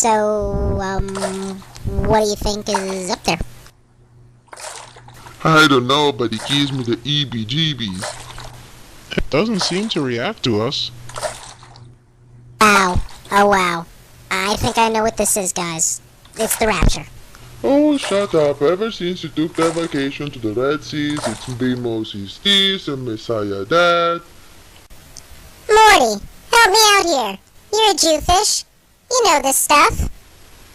So, what do you think is up there? I don't know, but it gives me the EBGBs. It doesn't seem to react to us. Wow. Oh, wow. I think I know what this is, guys. It's the Rapture. Oh, shut up. Ever since you took that vacation to the Red Seas, it's been Moses this and Messiah that. Morty, help me out here. You're a Jewfish. You know this stuff.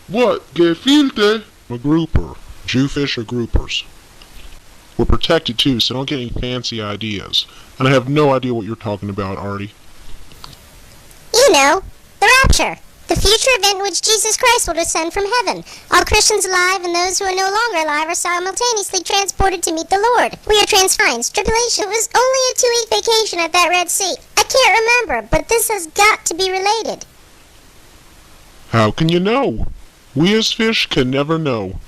What? Gefilte? I'm a grouper. Jewfish are groupers. We're protected too, so don't get any fancy ideas. And I have no idea what you're talking about, Artie. You know, the Rapture. The future event in which Jesus Christ will descend from heaven. All Christians alive and those who are no longer alive are simultaneously transported to meet the Lord. We are transfines. Tribulation. It was only a 2-week vacation at that Red Sea. I can't remember, but this has got to be related. How can you know? We as fish can never know.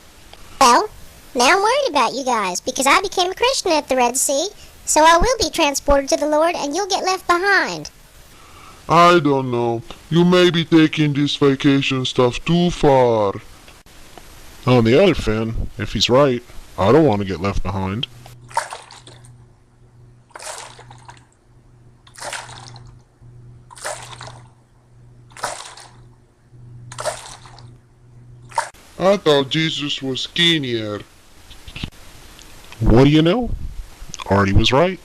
Well, now I'm worried about you guys, because I became a Christian at the Red Sea, so I will be transported to the Lord and you'll get left behind. I don't know. You may be taking this vacation stuff too far. On the other fin, if he's right, I don't want to get left behind. I thought Jesus was skinnier. What do you know? Artie was right.